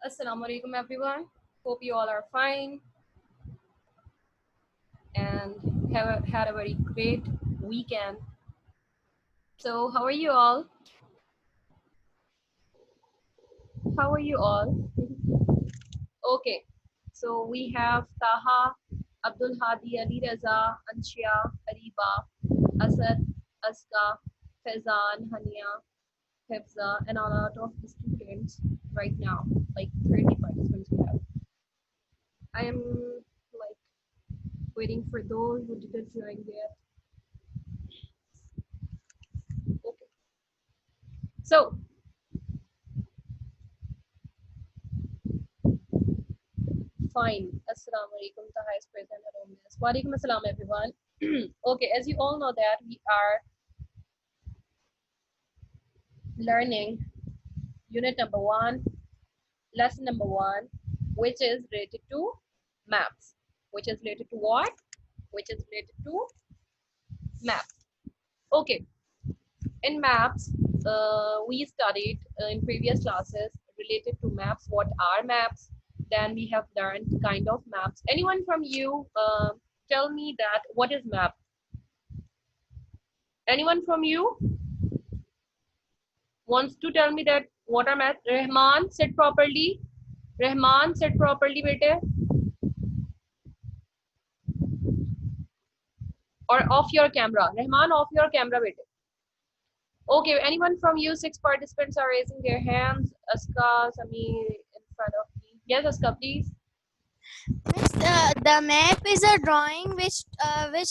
Assalamu alaikum everyone. Hope you all are fine and had a very great weekend. So how are you all? How are you all? Okay. So we have Taha, Abdul Hadi, Ali Raza, Anshia, Ariba, Asad, Aska, Faizan, Hania, Hafza, and a lot of students right now, like 30 participants we have. I am like waiting for those who didn't join yet. Okay. So fine. Assalamu alaikum. Taha is present. Hello, miss. Wa alaikum assalam, everyone. Okay, as you all know that we are learning unit number one, lesson number one, which is related to maps. Which is related to what? Which is related to maps. Okay, in maps, we studied in previous classes related to maps. What are maps? Then we have learned kind of maps. Anyone from you tell me that what is map? Anyone from you wants to tell me that what are math? Rahman, sit properly. Rahman, sit properly, bete. Or off your camera. Rahman, off your camera, bete. Okay, anyone from you, six participants are raising their hands. Aska, Samir in front of me. Yes, Aska, please. Miss, the map is a drawing which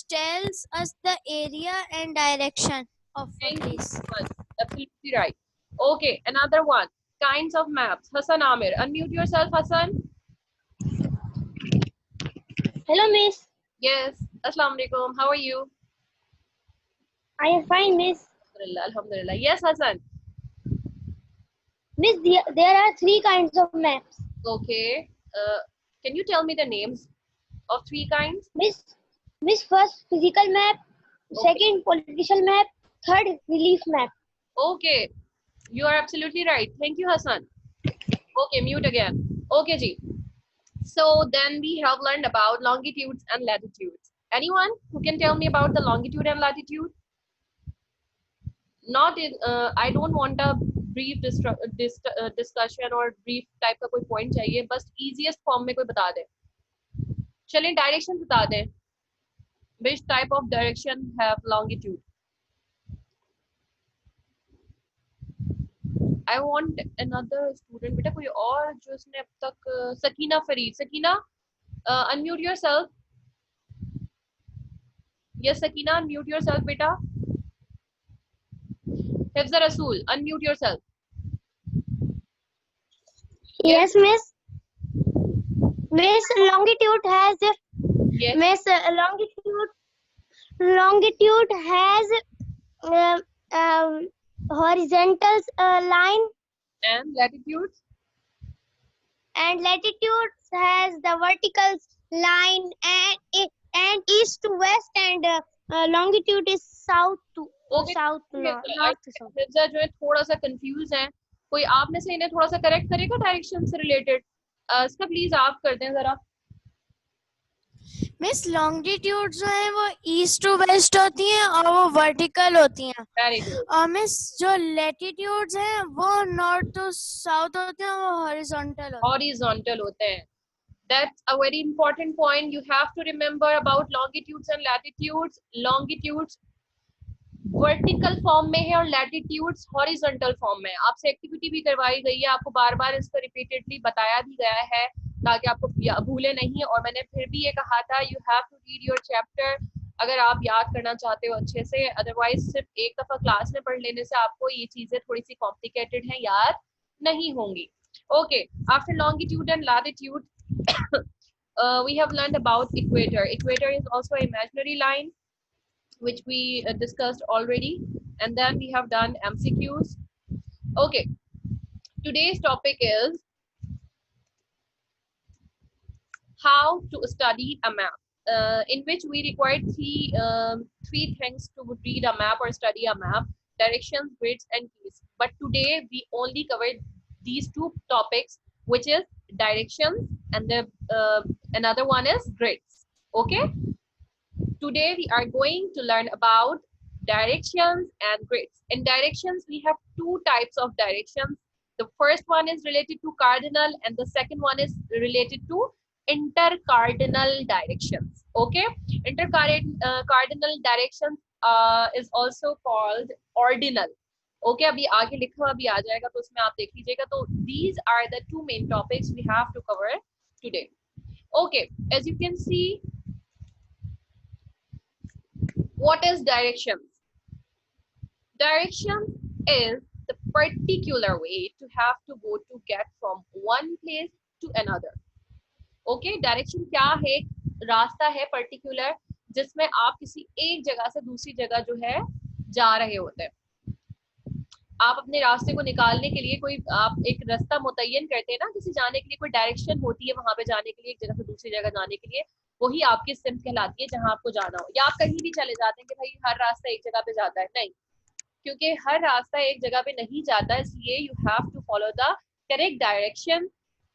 tells us the area and direction of a Thank you place. so much. Absolutely right. Okay, another one. Kinds of maps. Hassan Amir. Unmute yourself, Hassan. Hello, miss. Yes. Assalamu alaikum. How are you? I am fine, miss. Alhamdulillah. Alhamdulillah. Yes, Hassan. Miss, there are three kinds of maps. Okay. Can you tell me the names of three kinds? Miss, first physical map, Okay. second political map, third relief map. Okay. You are absolutely right. Thank you, Hassan. Okay, mute again. Okay, Ji. So then we have learned about longitudes and latitudes. Anyone who can tell me about the longitude and latitude? Not in, I don't want a brief discussion or brief type का कोई point चाहिए. बस easiest form में कोई बता दे. चलें direction बता दें. Which type of direction have longitude? I want another student. बेटा कोई और जो इसने अब तक Sakina Farid. Sakina, unmute yourself. Yes, Sakina, unmute yourself, beta. Hifza Rasool, unmute yourself. Yes, Yes, miss. Miss, longitude has yes, miss longitude has horizontal line, and latitudes. and latitude has the vertical line, and east to west, and longitude is south to Okay, south north to south. Hifza जो है थोड़ा सा confuse है. कोई आप में से इन्हें थोड़ा सा करेक्ट करेगा डायरेक्शन से रिलेटेड? इसका प्लीज आप कर दें जरा. मिस लॉन्गिट्यूड जो है वो ईस्ट टू वेस्ट होती हैं और वो वर्टिकल होती हैं. Very good. और मिस जो लैटिट्यूड्स हैं वो नॉर्थ टू साउथ होते हैं, वो हॉरिजॉन्टल होते हैं. हॉरिजॉन्टल होते हैं. That's a very important point. You have to remember about longitudes and latitudes. Longitudes vertical form में है और लैटिट्यूड्स हॉरिजॉन्टल फॉर्म में. आपसे एक्टिविटी भी करवाई गई है, आपको बार बार इसका रिपीटेडली बताया भी गया है ताकि आपको भूले नहीं. और मैंने फिर भी ये कहा था you have to read your chapter अगर आप याद करना चाहते हो अच्छे से. अदरवाइज सिर्फ एक दफा क्लास में पढ़ लेने से आपको ये चीजें थोड़ी सी कॉम्प्लिकेटेड हैं, याद नहीं होंगी. Okay, after longitude and latitude we have learned about equator. Equator is also an imaginary line which we discussed already, and then we have done MCQs. Okay, today's topic is how to study a map, in which we require three things to read a map or study a map: directions, grids, and keys. But today we only covered these two topics, which is directions, and the another one is grids. Okay, today we are going to learn about directions and grids. In directions, we have two types of directions. The first one is related to cardinal and the second one is related to intercardinal directions. Okay, intercardinal directions is also called ordinal. Okay, अभी आगे लिखा हुआ भी आ जाएगा तो उसमें आप देख लीजिएगा. तो these are the two main topics we have to cover today. Okay, as you can see, what is directions? Direction is the particular way to have to go to get from one place to another. Okay, direction क्या है? रास्ता है particular जिसमें आप किसी एक जगह से दूसरी जगह जो है जा रहे होते हैं. आप अपने रास्ते को निकालने के लिए कोई आप एक रास्ता मुतय्यन करते हैं ना, किसी जाने के लिए कोई डायरेक्शन होती है वहां पे जाने के लिए, एक जगह से दूसरी जगह जाने के लिए, वही आपकी सिम्त कहलाती है जहां आपको जाना हो. या आप कहीं भी चले जाते हैं कि भाई हर रास्ता एक जगह पे जाता है, नहीं, क्योंकि हर रास्ता एक जगह पे नहीं जाता, इसलिए you have to follow the correct direction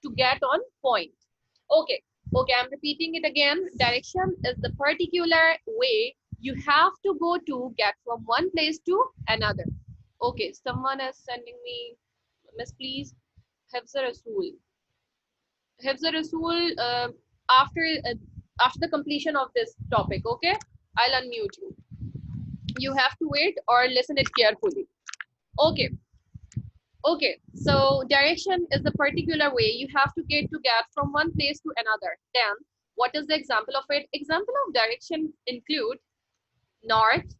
to get on point. Okay okay, I am repeating it again. Direction is the particular way you have to go to get from one place to another. Okay, someone is sending me, miss, please, Hafza Rasool. Hafza Rasool, after the completion of this topic, okay, I'll unmute you. You have to wait or listen it carefully. Okay. Okay, so direction is the particular way you have to get from one place to another. Then, what is the example of it? Example of direction include north,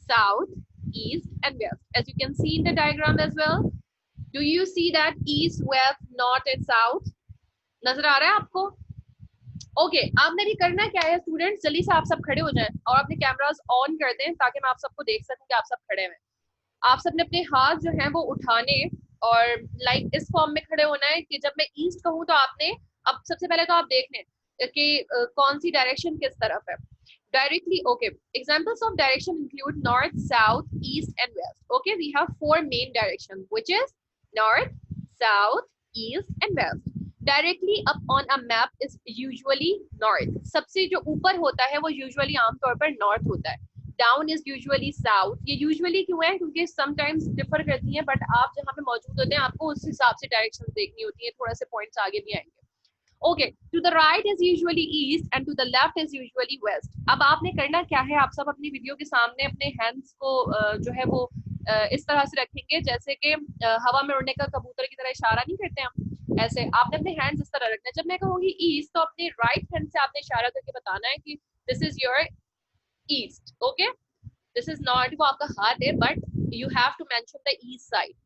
south, east, and west. As you can see in the diagram as well. Do you see that east, west, north, and south? नजर आ रहा है आपको? Okay, आपने भी करना क्या है students, जल्दी से आप सब खड़े हो जाएं और अपने कैमरास ऑन कर दें ताकि मैं आप सबको देख सकूं कि आप सब खड़े हैं. आप सबने अपने हाथ जो हैं वो उठाने और लाइक इस फॉर्म में खड़े होना है कि जब मैं ईस्ट कहूँ तो आपने अब सबसे पहले तो आप देख लें कि कौन सी डायरेक्शन किस तरफ है. Directly, okay. Examples of direction include north, south, east, and west. Okay, we have four main directions, which is north, south, east, and west. Directly up on a map is usually north. सबसे जो ऊपर होता है वो usually आमतौर पर north होता है. Down is usually south. ये usually क्यों है? क्योंकि sometimes differ करती हैं, but आप जहाँ पे मौजूद होते हैं आपको उस हिसाब से directions देखनी होती हैं. थोड़ा से points आगे भी आएंगे. Okay, to the right is usually east and to the left is usually west. अब आपने करना क्या है, आप सब अपनी वीडियो के सामने अपने hands को जो है वो इस तरह से रखेंगे जैसे कि हवा में उड़ने का कबूतर की तरह इशारा नहीं करते हम, ऐसे आपने अपने hands इस तरह रखना है. जब मैं कहूँगी east तो अपने right hand से आपने इशारा करके बताना है कि this is your east. Okay, this is not वो आपका हाथ है, but you have to mention the east side.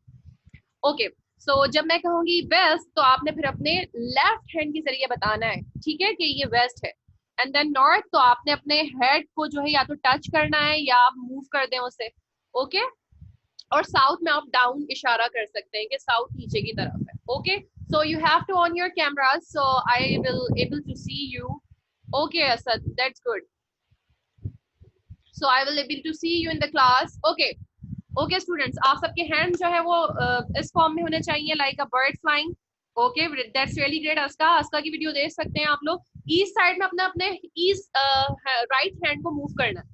Okay. So, जब मैं कहूँगी वेस्ट तो आपने फिर अपने लेफ्ट हैंड के जरिए बताना है, ठीक है, कि ये वेस्ट है. एंड देन नॉर्थ तो आपने अपने हेड को जो है या तो टच करना है या आप मूव कर दें उसे. ओके, और साउथ में आप डाउन इशारा कर सकते हैं कि साउथ नीचे की तरफ है. Okay, so you have to on your cameras so I will able to see you. Okay Asad, that's good. So I will able to see you in the class. Okay okay students, आप सबके hand जो है वो इस form में होने चाहिए like a bird flying. Okay, that's really great. Aska की वीडियो देख सकते हैं आप लोग. ईस्ट साइड में अपने ईस्ट राइट हैंड को मूव करना है.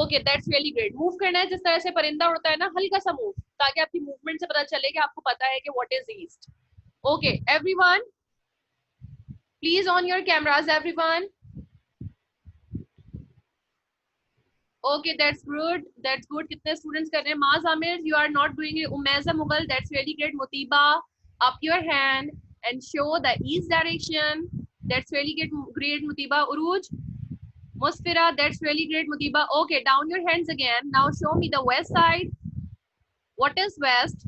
Okay, that's really great. Move करना है जिस तरह से परिंदा उड़ता है ना, हल्का सा मूव, ताकि आपकी मूवमेंट से पता चले कि आपको पता है कि what is east. Okay everyone, please on your cameras everyone. Okay, that's good. That's good. कितने students कर रहे हैं? Maaz Aamir, you are not doing it. Umaiza Mughal, that's really great. Mutiba, up your hand and show the east direction. That's really great, Mutiba. Uruj, Musfira, that's really great, Mutiba. Okay, down your hands again. Now show me the west side. What is west?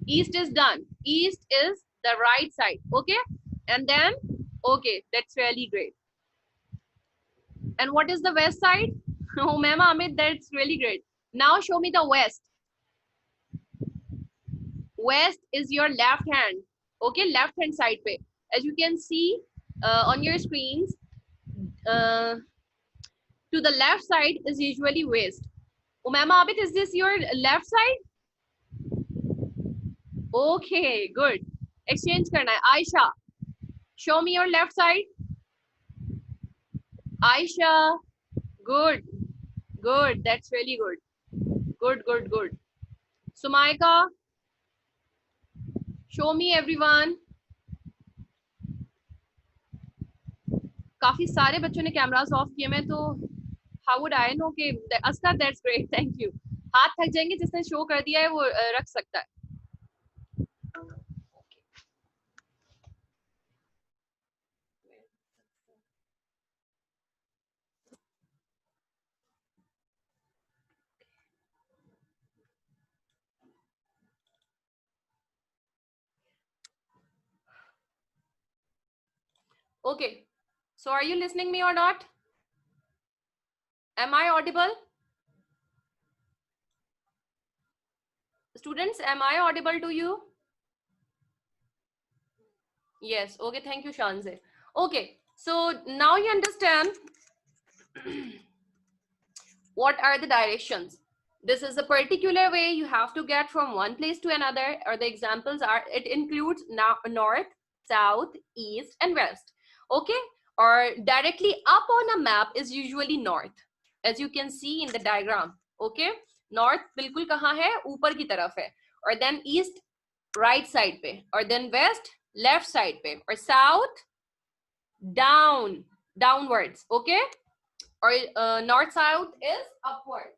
East is done. East is the right side. Okay, and then okay, that's really great. And what is the west side? Oh, Mama Amit, that's really great. Now show me the west. West is your left hand. Okay, left hand side pe. As you can see on your screens, to the left side is usually west. Umama Abid, is this your left side? Okay, good. Exchange करना है. Ayesha, show me your left side. Aisha, good, good, that's really good. Good, good, good. Sumaika, show me everyone. काफी सारे बच्चों ने cameras of किए मैं तो how would I know कि Oscar that's great thank you. हाथ थक जाएंगे जिसने शो कर दिया है वो रख सकता है. Okay, so are you listening me or not? Am I audible? Students, am I audible to you? Yes, okay, thank you Shanze. Okay, so now you understand what are the directions. This is a particular way you have to get from one place to another, or the examples are, it includes north, south, east and west. Okay, or directly up on a map is usually north, as you can see in the diagram. Okay, north बिल्कुल कहाँ है, ऊपर की तरफ है, और then east right side पे, और then west left side पे, or south downwards. Okay, or north south is upwards.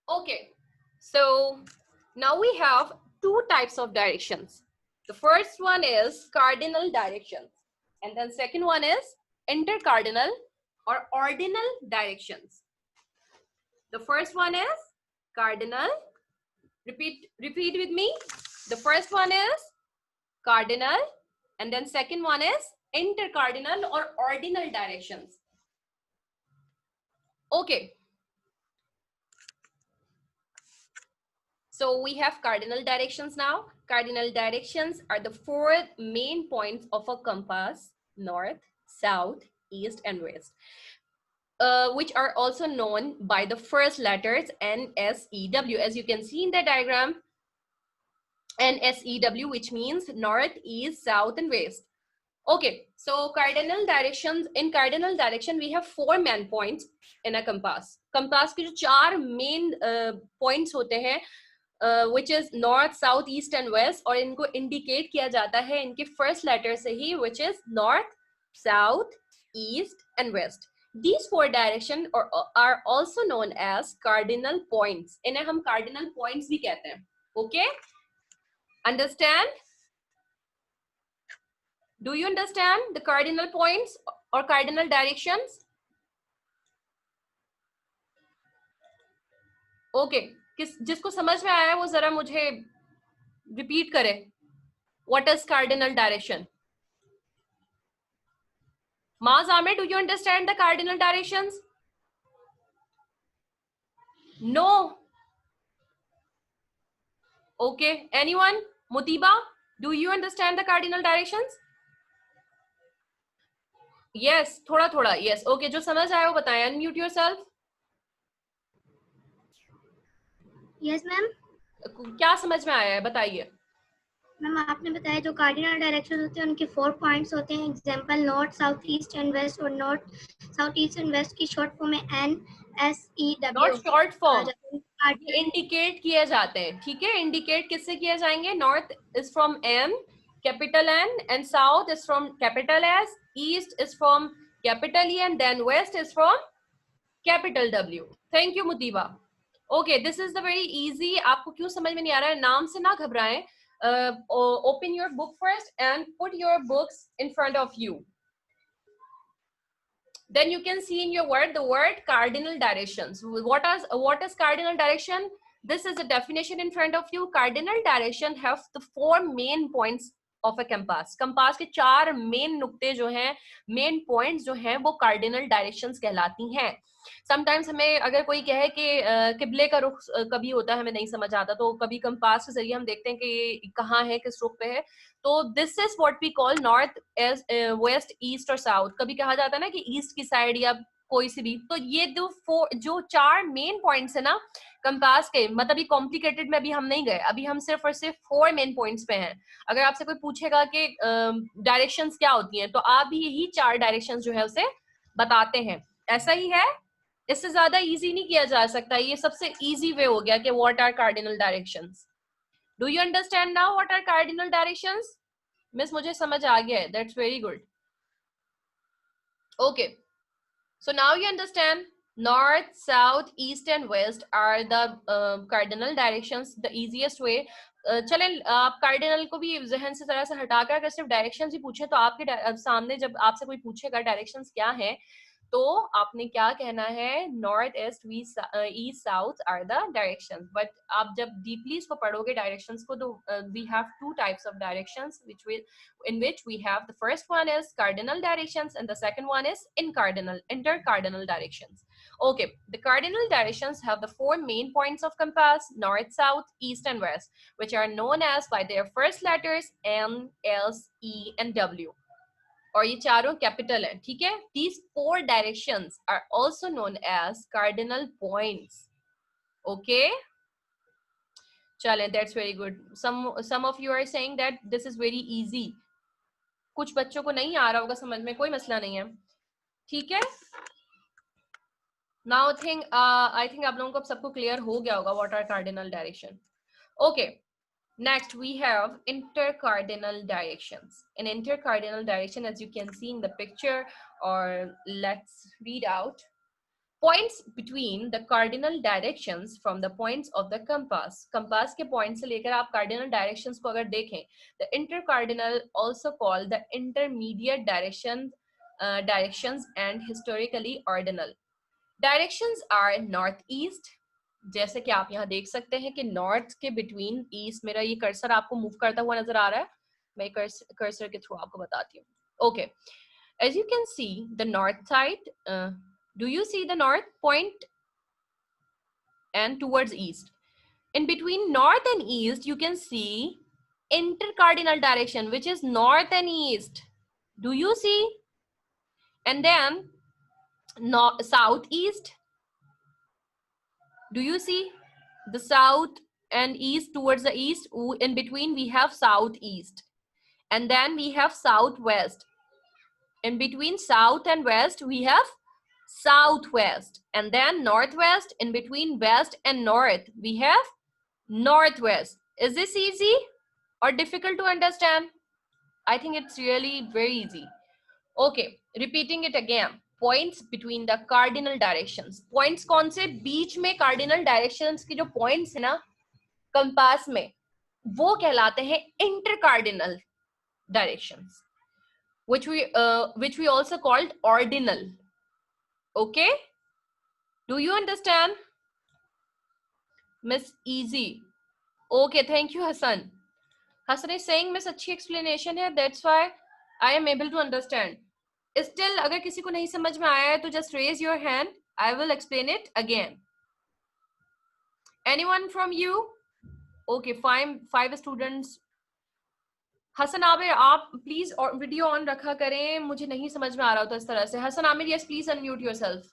Okay, so now we have two types of directions. The first one is cardinal directions, and then second one is intercardinal or ordinal directions. The first one is cardinal. Repeat with me. The first one is cardinal, and then second one is intercardinal or ordinal directions. Okay. So we have cardinal directions now. Cardinal directions are the four main points of a compass: north, south, east, and west, which are also known by the first letters NSEW, as you can see in the diagram. NSEW, which means north, east, south, and west. Okay, so cardinal directions, in cardinal direction we have four main points in a compass. Compass के जो चार main points होते हैं, which is north, south, east and west, और इनको indicate किया जाता है इनके first letter से ही, which is north, south, east and west. These four directions are also known as cardinal points. इन्हें हम cardinal points भी कहते हैं. Okay, understand? Do you understand the cardinal points or cardinal directions? Okay, जिसको समझ में आया वो जरा मुझे repeat करे. What is cardinal direction? Maaz Ahmed, do you understand the cardinal directions? No. Okay, anyone? Mutiba, do you understand the cardinal directions? Yes, थोड़ा. Yes, okay, जो समझ आया वो बताएं. Unmute yourself. Yes, ma'am. क्या समझ में आया है बताइए. मैम आपने बताया जो कार्डिनल डायरेक्शन होते हैं उनके 4 पॉइंट्स होते हैं. Example north, south, east and west, और north, south, east and west की शॉर्ट फॉर्म है NSEW. Not short form, indicate किए जाते हैं. ठीक है, इंडिकेट किससे किए जाएंगे? North is from N, capital N, and south is from capital S, east is from capital E, and then west is from capital W. Thank you Mutiba. Okay, this is the very easy. आपको क्यों समझ में नहीं आ रहा है, नाम से ना घबराएं. Open your book first and put your books in front of you. Then you can see in your word the word cardinal directions. What is cardinal direction? This is a definition in front of you. Cardinal direction have the 4 main points of a compass. compass के 4 main नुक्ते जो हैं, main points जो हैं, वो cardinal directions कहलाती हैं. Sometimes हमें अगर कोई कहे कि किबले का रुख कभी होता है, हमें नहीं समझ आता, तो कभी कंपास के जरिए हम देखते हैं कि ये कहाँ है, किस रुख पे है. तो this is what we call north, west, east और साउथ. कभी कहा जाता है ना कि ईस्ट की साइड या कोई सी भी। तो ये जो 4 मेन पॉइंट्स है ना कंपास के, मतलब ये कॉम्प्लिकेटेड में अभी हम नहीं गए, अभी हम सिर्फ और सिर्फ 4 मेन पॉइंट्स पे हैं। अगर आपसे कोई पूछेगा कि डायरेक्शंस क्या होती हैं, तो आप भी यही 4 डायरेक्शंस जो है उसे बताते हैं। ऐसा ही है, इससे ज्यादा इजी नहीं किया जा सकता। ये सबसे इजी वे हो गया कि what are cardinal directions. Do you understand now what are cardinal directions? Miss मुझे समझ आ गया है, that's very good. Okay, so now you understand north, south, east and west are the cardinal directions, the easiest way. चलें आप cardinal को भी जहन से तरह से हटाकर अगर सिर्फ डायरेक्शंस ही पूछे, तो आपके सामने जब आपसे कोई पूछेगा डायरेक्शंस क्या हैं, तो आपने क्या कहना है, north, east, east, south are the directions. But आप जब डीपली इसको पढ़ोगे डायरेक्शंस को, तो we have 2 types of directions in which we have the first one is cardinal directions and the second one is intercardinal directions. Okay, the cardinal directions have the 4 main points of compass: north, south, east and west, which are known as by their first letters M, S, E and W. और ये चारों capital है, ठीक है। These 4 directions are also known as cardinal points. Okay, चलें, that's very good. Some of you are saying that this is very easy. कुछ बच्चों को नहीं आ रहा होगा समझ में, कोई मसला नहीं है, ठीक है। नाउ आई थिंक आप लोगों को सबको क्लियर हो गया होगा what are cardinal direction. Okay, next we have intercardinal directions. In intercardinal direction, as you can see in the picture, or let's read out, points between the cardinal directions from the points of the compass. compass के point से लेकर आप cardinal directions को अगर देखें, the intercardinal also called the intermediate directions and historically ordinal. Directions are north east, जैसे कि आप यहाँ देख सकते हैं कि नॉर्थ के बिटवीन ईस्ट, मेरा ये कर्सर आपको मूव करता हुआ नजर आ रहा है, मैं कर्सर के थ्रू आपको बताती हूँ। Okay, as you can see the north side, do you see the north point and towards east? In between north and east you can see intercardinal direction, which is north and east. Do you see? And then southeast, do you see the south and east? Towards the east, in between we have southeast, and then we have southwest. In between south and west we have southwest, and then northwest. In between west and north we have northwest. Is this easy or difficult to understand? I think it's really very easy. Okay, repeating it again. Points between the cardinal directions. Points कौन से? बीच में cardinal directions की जो points है ना compass में, वो कहलाते हैं intercardinal directions, which we also called ordinal. Okay, do you understand? Miss Easy. Okay, thank you, Hassan. Hassan is saying Miss अच्छी explanation है, that's why I am able to understand. Still, अगर किसी को नहीं समझ में आया है तो just raise your hand. I will explain it again. Anyone from you? Okay, 5 students. Hasan Aamir, आप प्लीज वीडियो ऑन रखा करें, मुझे नहीं समझ में आ रहा होता इस तरह से। Hasan Aamir, yes please unmute yourself.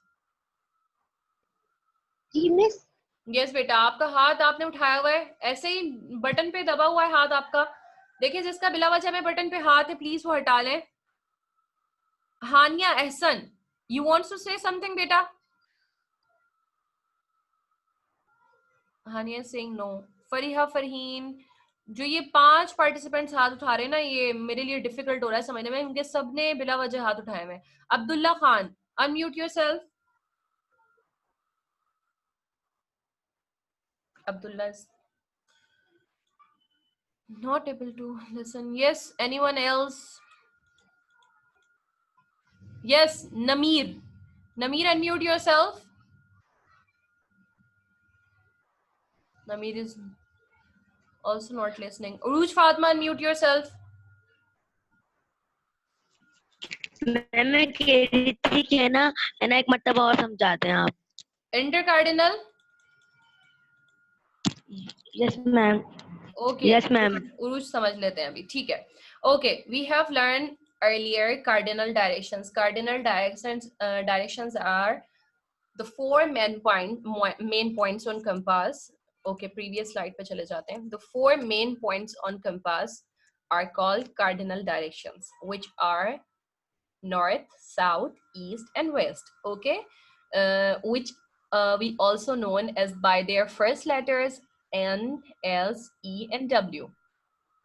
जी मिस। यस बेटा, आपका हाथ आपने उठाया हुआ है, ऐसे ही बटन पे दबा हुआ है हाथ आपका। देखिए, जिसका बिला वजह में बटन पे हाथ है प्लीज वो हटा लें। Hania Ehsan, you wants to say something बेटा? हानिया सिंह नो। फरीहा फरहीन, जो ये 5 पार्टिसिपेंट्स हाथ उठा रहे हैं ना, ये मेरे लिए डिफिकल्ट हो रहा है समझने में, उनके सबने बिला वजह हाथ उठाए हुए। Abdullah Khan, unmute yourself. Abdullah is not able to listen. Yes, anyone else? Yes, Nameer. Nameer, unmute yourself. Nameer is also not listening. Uruj Fatma, unmute yourself. मैं कह रही थी कि है ना एक मतलब और समझाते हैं आप। Intercardinal. Yes ma'am. Okay. Yes ma'am. Urooj समझ लेते हैं अभी, ठीक है। Okay, we have learned earlier cardinal directions. Cardinal directions are the four main points on compass. Okay, previous slide पे चले जाते हैं. The four main points on compass are called cardinal directions, which are north, south, east, and west. Okay, which we also known as by their first letters N, S, E, and W.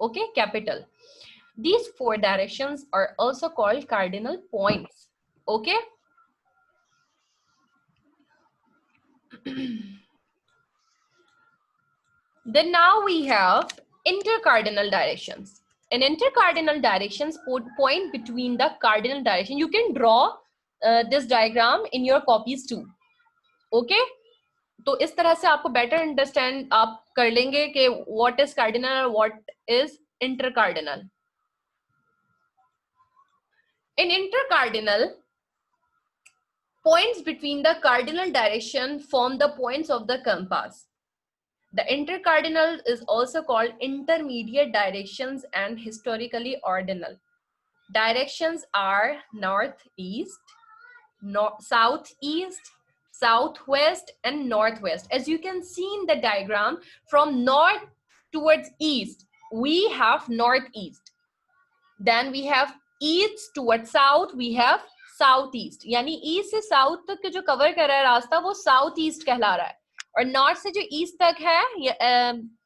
Okay, capital. These four directions are also called cardinal points. Okay. Then now we have intercardinal directions. In intercardinal directions point between the cardinal direction. You can draw this diagram in your copies too. Okay. तो इस तरह से आपको better understand आप कर लेंगे कि what is cardinal और what is intercardinal. In intercardinal, points between the cardinal direction form the points of the compass. The intercardinal is also called intermediate directions and historically ordinal. Directions are northeast, southeast, southwest, and northwest. As you can see in the diagram, from north towards east, we have northeast. Then we have east towards south, we have southeast. यानी east से south तक के जो cover कर रहा है रास्ता वो southeast कहला रहा है. और north से जो east तक है,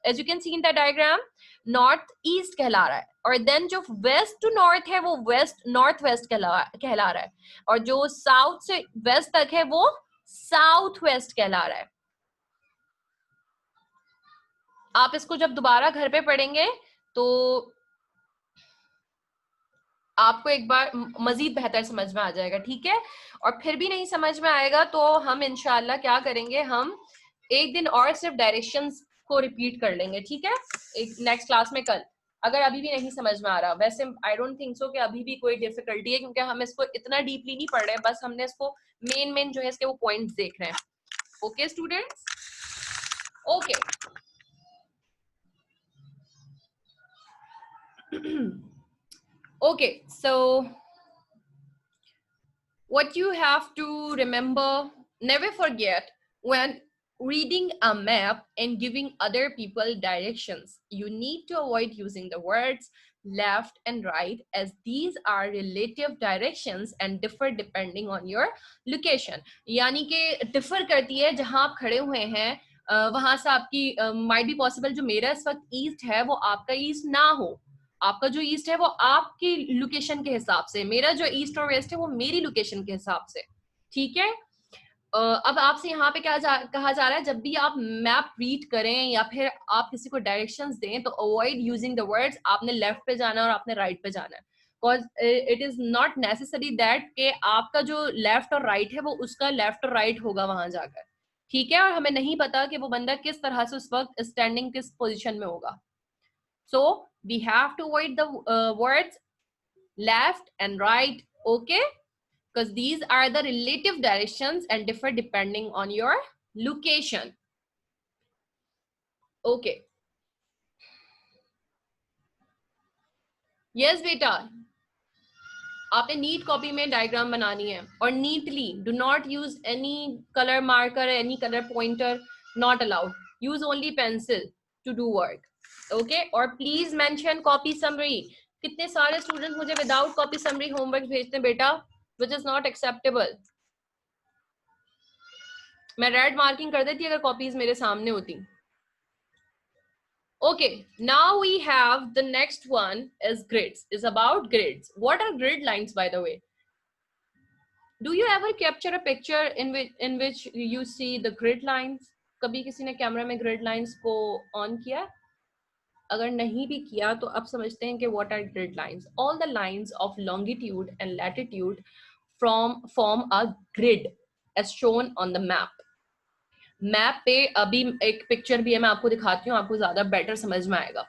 as you can see in the diagram, north east कहला रहा है. और then जो west to north है वो west northwest कहला रहा है. और जो south से west तक है वो southwest कहला रहा है. आप इसको जब दोबारा घर पे पढ़ेंगे तो आपको एक बार मजीद बेहतर समझ में आ जाएगा. ठीक है. और फिर भी नहीं समझ में आएगा तो हम इंशाल्लाह क्या करेंगे, हम एक दिन और सिर्फ डायरेक्शंस को रिपीट कर लेंगे. ठीक है, एक नेक्स्ट क्लास में कल. अगर अभी भी नहीं समझ में आ रहा, वैसे आई डोंट थिंक सो कि अभी भी कोई डिफिकल्टी है, क्योंकि हम इसको इतना डीपली नहीं पढ़ रहे हैं, बस हमने इसको मेन जो है इसके वो पॉइंट्स देख रहे हैं. Okay students, okay. Okay, so what you have to remember, never forget, when reading a map and giving other people directions, you need to avoid using the words left and right, as these are relative directions and differ depending on your location. यानी कि differ करती है जहां आप खड़े हुए हैं, वहां से आपकी might be possible जो मेरा इस वक्त east है वो आपका east ना हो. आपका जो ईस्ट है वो आपकी लोकेशन के हिसाब से, मेरा जो ईस्ट और वेस्ट है वो मेरी लोकेशन के हिसाब से. ठीक है. अब आपसे यहाँ पे क्या कहा जा रहा है, जब भी आप मैप रीड करें या फिर आप किसी को डायरेक्शंस दें तो अवॉइड यूजिंग द वर्ड्स आपने लेफ्ट पे जाना है और आपने राइट पे जाना है. Because it is not necessary that कि आपका जो लेफ्ट और राइट है वो उसका लेफ्ट और राइट होगा वहां जाकर. ठीक है. और हमें नहीं पता कि वो बंदा किस तरह से उस वक्त स्टैंडिंग किस पोजिशन में होगा. So we have to avoid the words left and right, okay? Because these are the relative directions and differ depending on your location. Okay. Yes, beta. आपने नीट कॉपी में डायग्राम बनानी है और neatly. Do not use any color marker, any color pointer. Not allowed. Use only pencil to do work. Okay, और please mention copy summary. कितने सारे student मुझे without copy summary homework भेजते हैं बेटा, विच इज नॉट एक्सेप्टेबल. मैं red marking कर देती अगर कॉपीज मेरे सामने होती. Okay, now we have the next one is grids. Is about grids. What are grid lines, by the way? Do you ever capture a picture in which you see the grid lines? कभी किसी ने camera में grid lines को on किया? अगर नहीं भी किया तो अब समझते हैं कि what are grid lines. All the lines of longitude and latitude form a grid as shown on the map. Map पे अभी एक पिक्चर भी है, मैं आपको दिखाती हूँ, आपको ज्यादा बेटर समझ में आएगा.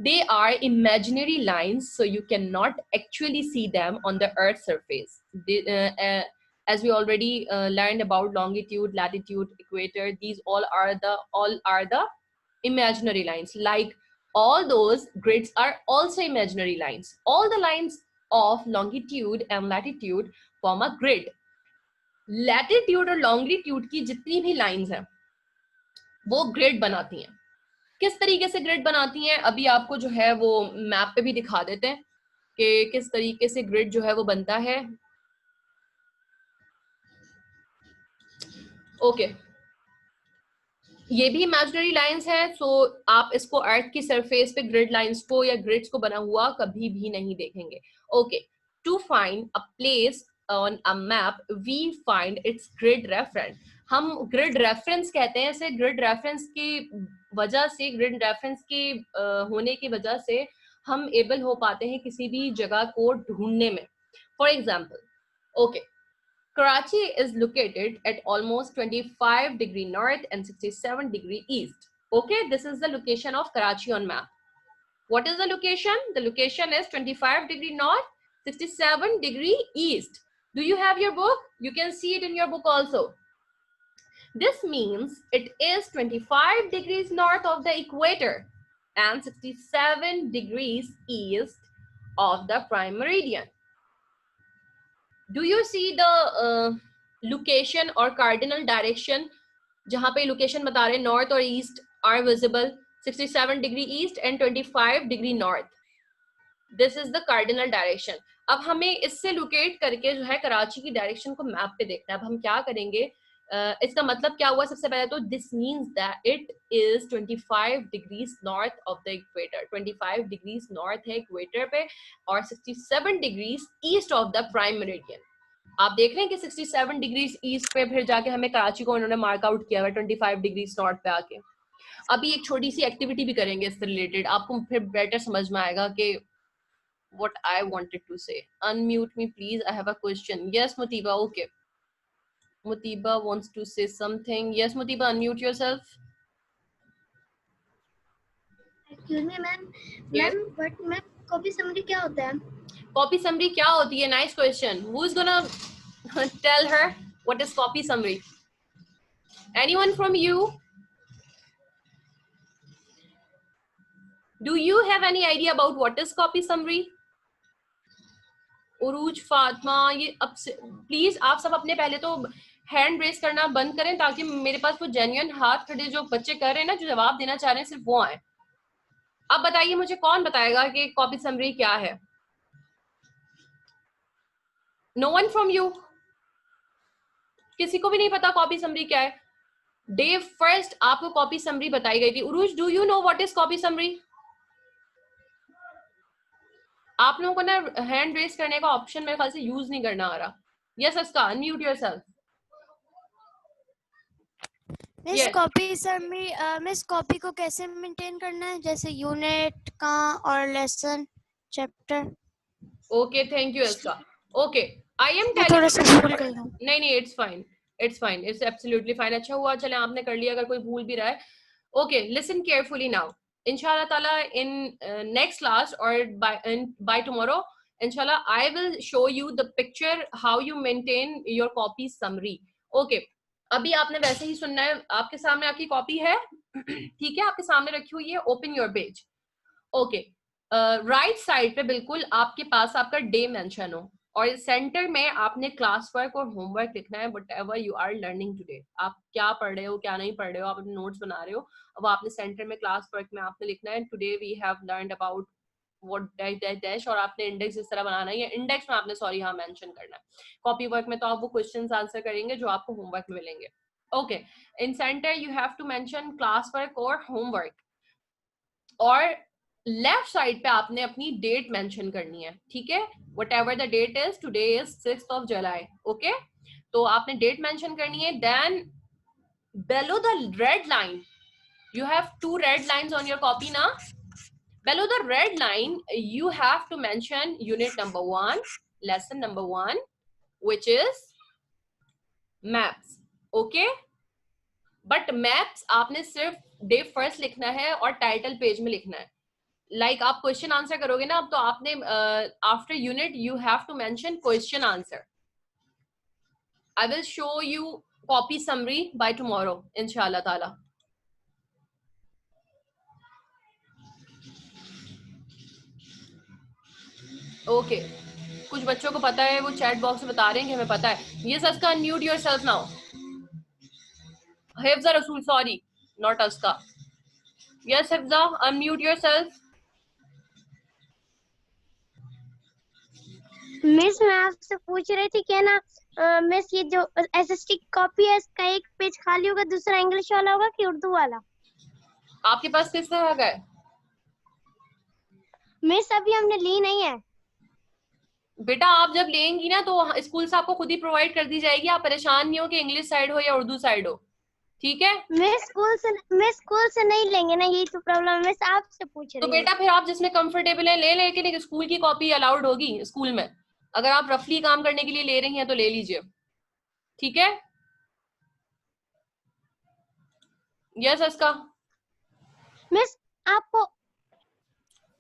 They are imaginary lines, so you cannot actually see them on the Earth's surface. As we already learned about longitude, latitude, equator, these all are the imaginary lines. Like all those grids are also imaginary lines. All the lines of longitude and latitude form a grid. Latitude और longitude की जितनी भी lines हैं वो grid बनाती हैं. किस तरीके से ग्रिड बनाती हैं अभी आपको जो है वो मैप पे भी दिखा देते हैं कि किस तरीके से ग्रिड जो है वो बनता है. ओके, ये भी इमेजिनरी लाइंस है, सो आप इसको अर्थ की सरफेस पे ग्रिड लाइंस को या ग्रिड्स को बना हुआ कभी भी नहीं देखेंगे. Okay, to find a place on a map we find its grid reference. हम ग्रिड रेफरेंस कहते हैं इसे. ग्रिड रेफरेंस की वजह से, ग्रिड रेफरेंस के होने की वजह से हम एबल हो पाते हैं किसी भी जगह को ढूंढने में. For example, okay, Karachi is located at almost 25 degree north and 67 degree east. Okay, this is the location of Karachi on map. What is the location? The location is 25 degree north, 67 degree east. Do you have your book? You can see it in your book also. This means it is 25 degrees north of the equator and 67 degrees east of the prime meridian. Do you see the location or cardinal direction? जहाँ पे location बता रहे हैं north और east are visible. 67 degree east and 25 degree north. This is the cardinal direction. अब हमें इससे locate करके जो है कराची की direction को map पे देखना है. अब हम क्या करेंगे? इसका मतलब क्या हुआ? सबसे पहले तो this means that it is 25 degrees north of the equator. 25 degrees north है equator पे और 67 degrees east of the prime meridian. आप देख रहे हैं कि 67 डिग्रीज ईस्ट पे फिर जाके हमें कराची को उन्होंने मार्क आउट किया हुआ 25 डिग्रीज नॉर्थ पे आके. अभी एक छोटी सी एक्टिविटी भी करेंगे इससे रिलेटेड, आपको फिर बेटर समझ में आएगा कि what I wanted to say. Unmute me please, I have a question. Yes Mutiba, okay. Mutiba wants to say something. Yes Mutiba, unmute yourself. Excuse me ma'am. Yes. Ma'am, copy summary क्या होता है? Copy summary क्या होती है? Nice question. Who is gonna tell her what is copy summary? Anyone from you? Do you have any idea about what is copy summary? उरूज, फातिमा, ये अब से please आप सब अपने पहले तो हैंड रेस करना बंद करें ताकि मेरे पास वो जेन्युइन हाथ खड़े जो बच्चे कर रहे हैं ना, जो जवाब देना चाह रहे हैं, सिर्फ वो आए. अब बताइए मुझे, कौन बताएगा कि कॉपी समरी क्या है? No one from you? किसी को भी नहीं पता कॉपी समरी क्या है? डे फर्स्ट आपको कॉपी समरी बताई गई थी. Urooj, do you know what is copy summary? आप लोगों को ना हैंड रेस करने का ऑप्शन मेरे ख्याल से यूज नहीं करना आ रहा. Yes Aska, unmute yourself. Miss copy summary, miss copy को कैसे मेंटेन करना है, जैसे यूनिट का और lesson chapter? Okay, thank you Aska. Okay, I M मैं थोड़ा सा भूल गई हूँ. नहीं, it's fine, it's fine, it's absolutely fine. अच्छा हुआ चले आपने कर लिया, अगर कोई भूल भी रहा है. Okay, listen carefully now. Inshallah Taala, in next class or by tomorrow, Inshallah, I will show you the picture how you maintain your copy summary. Okay. अभी आपने वैसे ही सुनना है. आपके सामने आपकी कॉपी है, ठीक है, आपके सामने रखी हुई है. Open your page. Okay, right side पे बिल्कुल आपके पास आपका डे मेंशन हो और सेंटर में आपने क्लास वर्क और होमवर्क लिखना है. Whatever you are learning today, आप क्या पढ़ रहे हो, क्या नहीं पढ़ रहे हो, आप अपने नोट्स बना रहे हो, अब आपने सेंटर में क्लास वर्क में आपने लिखना है today we have learned about what dash dash dash, और आपने इंडेक्स इस तरह बनाना है, या इंडेक्स में आपने सॉरी हाँ मेंशन करना है. कॉपी वर्क में तो आप वो क्वेश्चंस आंसर करेंगे जो आपको होमवर्क में मिलेंगे. Okay, in centre you have to mention class work और होमवर्क, और लेफ्ट साइड पे आपने अपनी डेट मेंशन करनी है. ठीक है, whatever the date is, today is 6th of July. okay, तो आपने डेट मेंशन करनी है. then below the red line, you have 2 red lines on your copy now. Below the red line you have to mention unit number 1, lesson number 1, which is maps. okay, but maps आपने सिर्फ day first लिखना है और title page में लिखना है. Like आप question answer करोगे ना, अब तो आपने after unit you have to mention question answer. I will show you copy summary by tomorrow इंशाल्लाह ताला. ओके, कुछ बच्चों को पता है, वो चैट बॉक्स में बता रहे हैं कि हमें पता है। ये सस्का अनम्यूट योरसेल्फ नाउ। हिफ्जा रसूल, sorry not Aska. Yes Hifza, unmute yourself. Miss मैं आपसे पूछ रही थी कि ना मिस ये जो एसएसटी कॉपी है इसका एक पेज खाली होगा, दूसरा इंग्लिश वाला होगा कि उर्दू वाला? आपके पास किस तरह का है? मिस अभी हमने ली नहीं है। बेटा आप जब लेंगी ना तो स्कूल से आपको खुद ही प्रोवाइड कर दी जाएगी। आप परेशान नहीं हो कि इंग्लिश साइड हो या उर्दू साइड हो, ठीक है? मिस स्कूल से नहीं लेंगे ना, यही तो प्रॉब्लम है। मिस आपसे पूछ तो रही हूँ। बेटा फिर आप जिसमें कंफर्टेबल है ले, लेकिन स्कूल की कॉपी अलाउड होगी स्कूल में। अगर आप रफली काम करने के लिए ले रही हैं तो ले लीजिए, ठीक है? यस अस्का। मिस आपको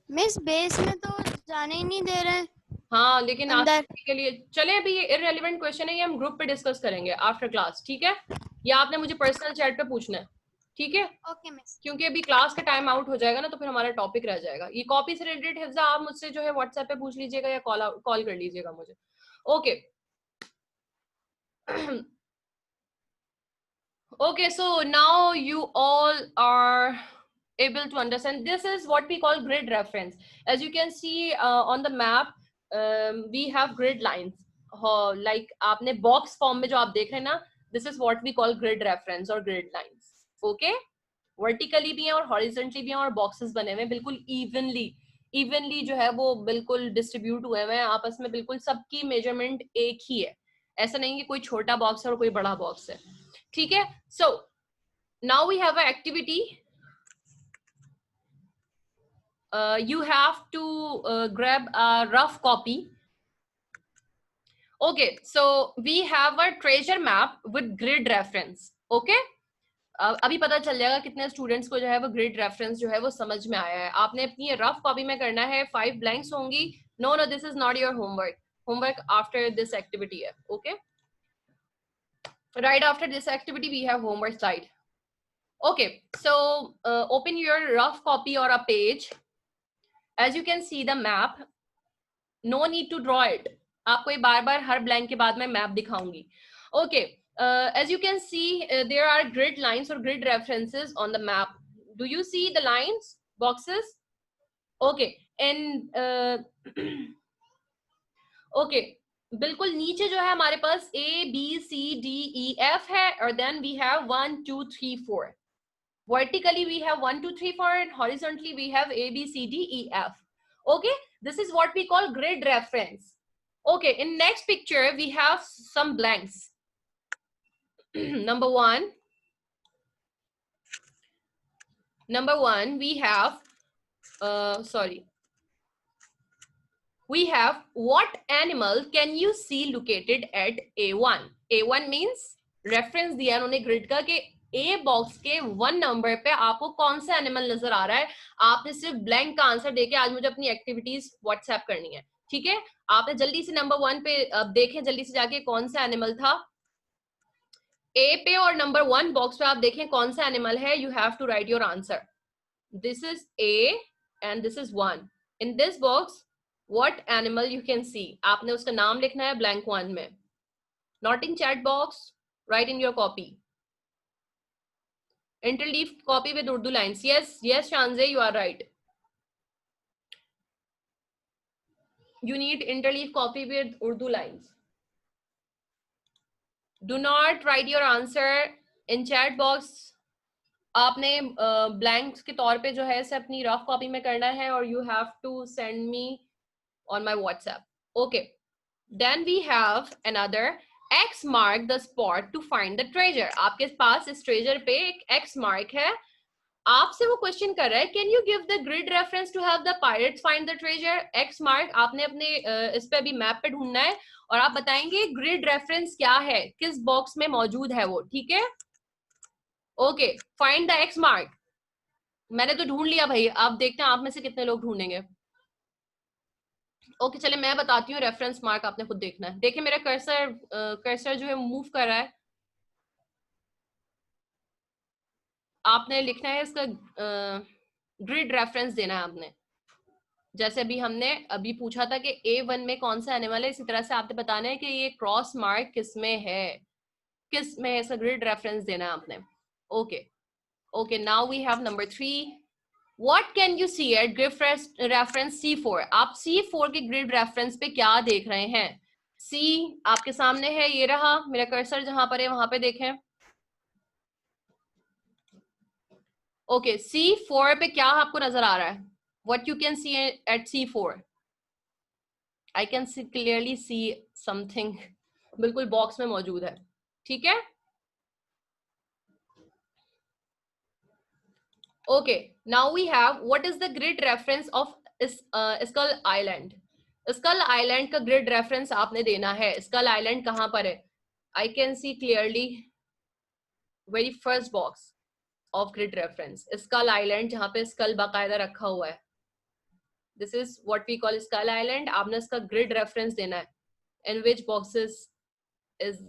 मिस बेस में तो जाने ही नहीं दे रहे हैं हाँ लेकिन अंदर। आज के लिए चले, अभी ये इररिलेवेंट क्वेश्चन है, ये हम ग्रुप पे डिस्कस करेंगे आफ्टर क्लास, ठीक है? या आपने मुझे पर्सनल चैट पे पूछना है, ठीक है? Okay miss. क्योंकि अभी क्लास का टाइम आउट हो जाएगा ना तो फिर हमारा टॉपिक रह जाएगा। ये कॉपी से रिलेटेड हिफ्जा आप मुझसे जो है व्हाट्सएप पे पूछ लीजिएगा या कॉल कर लीजिएगा मुझे, okay? Okay, so now you all are able to understand. This is what we call grid reference. As you can see on the map, we have grid lines. Like आपने box form में जो आप देख रहे हैं ना, this is what we call grid reference or grid lines. Okay? Vertically भी हैं और horizontally भी हैं और boxes बने हुए हैं बिल्कुल evenly जो है वो बिल्कुल distribute हुए हुए हैं आपस में, बिल्कुल सबकी measurement एक ही है। ऐसा नहीं कि कोई छोटा बॉक्स है और कोई बड़ा बॉक्स है, ठीक है? So now we have an activity. You have to grab a rough copy. Okay, so we have a treasure map with grid reference. Okay? अभी पता चल जाएगा कितने स्टूडेंट्स को जो है वो ग्रिड रेफरेंस जो है वो समझ में आया है। आपने अपनी रफ कॉपी में करना है, 5 ब्लैंक्स होंगी। No this is not your homework after this activity है, okay? Right after this activity we have homework slide. Okay, so open your rough copy or a page. As you can see the map, no need to draw it. आपको ये बार बार हर blank के बाद मैं map दिखाऊंगी. Okay, as you can see there are grid lines or grid references on the map. Do you see the lines, boxes? Okay, and okay, बिल्कुल नीचे जो है हमारे पास A, B, C, D, E, F है और then we have 1, 2, 3, 4. Vertically we have 1, 2, 3, 4 and horizontally we have A, B, C, D, E, F. Okay, this is what we call grid reference. Okay, in next picture we have some blanks. Number one we have we have what animal can you see located at A1? A1 means reference दिया उन्होंने grid का कि A box के 1 number पे आपको कौन सा animal नजर आ रहा है। आपने सिर्फ ब्लैंक का आंसर देके आज मुझे अपनी एक्टिविटीज व्हाट्सएप करनी है, ठीक है? आपने जल्दी से नंबर 1 पे देखें जल्दी से जाके कौन सा एनिमल था A पे, और नंबर 1 बॉक्स पे आप देखें कौन सा एनिमल है। You have to write your answer. This is A and this is 1. In this box what animal you can see? आपने उसका नाम लिखना है blank 1 में. Not in chat box, write in your copy. Interleave copy with Urdu lines. Yes, Shanze, you are right. You need interleave copy with Urdu lines. Do not write your answer in chat box. आपने blanks के तौर पे जो है इसे अपनी rough copy में करना है और you have to send me on my WhatsApp. Okay. Then we have another X mark the spot to find the treasure. आपके पास इस treasure पे एक X mark है. आपसे वो क्वेश्चन कर रहा है can you give the grid reference to have the pirates find the treasure. X mark आपने अपने इस पे अभी मैप पे ढूंढना है और आप बताएंगे ग्रिड रेफरेंस क्या है, किस बॉक्स में मौजूद है वो, ठीक है? Okay, find the x mark. मैंने तो ढूंढ लिया भाई, आप देखते हैं आप में से कितने लोग ढूंढेंगे. ओके चले मैं बताती हूँ. रेफरेंस मार्क आपने खुद देखना है. देखिए मेरा कर्सर जो है मूव कर रहा है. आपने लिखना है इसका ग्रिड रेफरेंस देना है आपने. जैसे अभी हमने अभी पूछा था कि A1 में कौन सा एनिमल है, इसी तरह से आपने बताना है कि ये क्रॉस मार्क किस में है, किस में है, इसका ग्रिड रेफरेंस देना है आपने. Okay okay, now we have number 3. What can you see at grid reference C4? आप C4 के ग्रिड रेफरेंस पे क्या देख रहे हैं? C आपके सामने है, ये रहा मेरा कर्सर जहां पर है वहां पे देखें. ओके, C4 पे क्या आपको नजर आ रहा है? What you can see at C4? I can see clearly see something. बिल्कुल बॉक्स में मौजूद है. ठीक है. Okay, now we have what is the grid reference of Skull Island? Skull Island का grid reference आपने देना है. Skull Island कहाँ पर है? I can see clearly very first box of grid reference. Skull Island जहाँ पे skull बाकायदा रखा हुआ है. This is what we call Skull Island. आपने इसका grid reference देना है. In which boxes is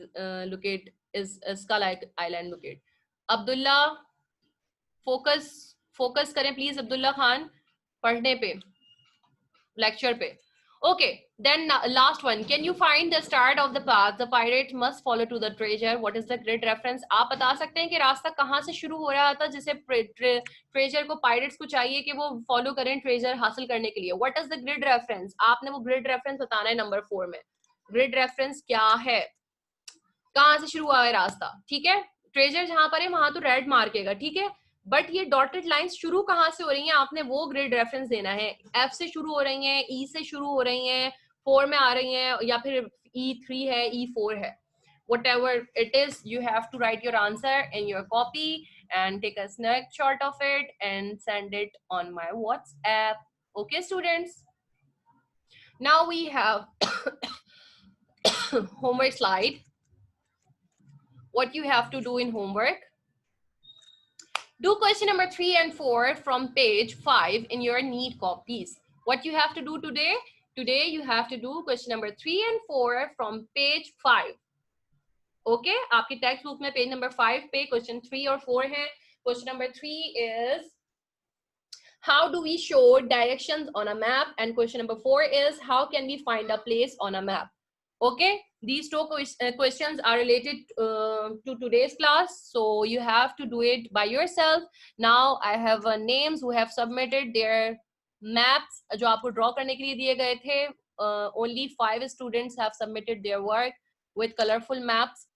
located is Skull Island located? Abdullah, focus करें प्लीज अब्दुल्ला खान पढ़ने पे, लेक्चर पे. Okay, then last one. Can you find the start of the path the pirate must follow to the treasure? What is the grid reference? आप बता सकते हैं कि रास्ता कहाँ से शुरू हो रहा था जिसे ट्रेजर को, पायरेट्स को चाहिए कि वो फॉलो करें ट्रेजर हासिल करने के लिए. What is the grid reference? आपने वो ग्रिड रेफरेंस बताना है नंबर 4 में. ग्रिड रेफरेंस क्या है? कहाँ से शुरू हुआ है रास्ता? ठीक है, ट्रेजर जहां पर है वहां तो रेड मार्केगा. ठीक है, बट ये डॉटेड लाइंस शुरू कहाँ से हो रही हैं, आपने वो ग्रिड रेफरेंस देना है. F से शुरू हो रही हैं, E से शुरू हो रही हैं, 4 में आ रही हैं, या फिर E3 है, E4 है. Whatever it is, you have to write your answer in your copy and take a snapshot of it and send it on my WhatsApp. Okay, students? Now we have homework slide. What you have to do in homework? Do question number 3 and 4 from page 5 in your neat copies. What you have to do today? Today you have to do question number 3 and 4 from page 5. Okay? आपकी text book में page number 5 पे question 3 और 4 है. Question number 3 is how do we show directions on a map, and question number 4 is how can we find a place on a map. Okay, these two questions are related to today's class, so you have to do it by yourself. Now I have names who have submitted their maps जो आपको draw करने के लिए दिए गए थे. Only 5 students have submitted their work with colorful maps.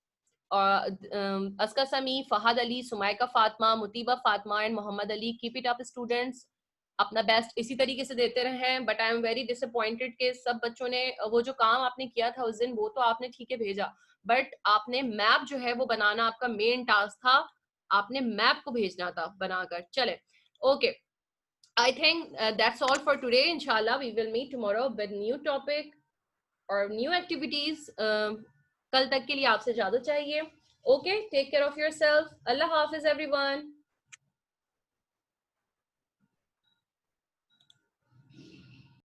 Aska Sami, Fahad Ali, Sumaika Fatma, Mutiba Fatma and Muhammad Ali. Keep it up, students. अपना best इसी तरीके से देते रहे हैं. But I am very disappointed कि सब बच्चों ने वो जो काम आपने किया था उस दिन वो तो आपने ठीक है भेजा, बट आपने मैप जो है वो बनाना आपका मेन टास्क था. आपने मैप को भेजना था बनाकर. चले, okay, I think that's all for today. इंशाल्लाह we will meet tomorrow with new topic और न्यू एक्टिविटीज. कल तक के लिए आपसे इजाजत चाहिए. Okay, take care of yourself. अल्लाह हाफिज एवरीवन.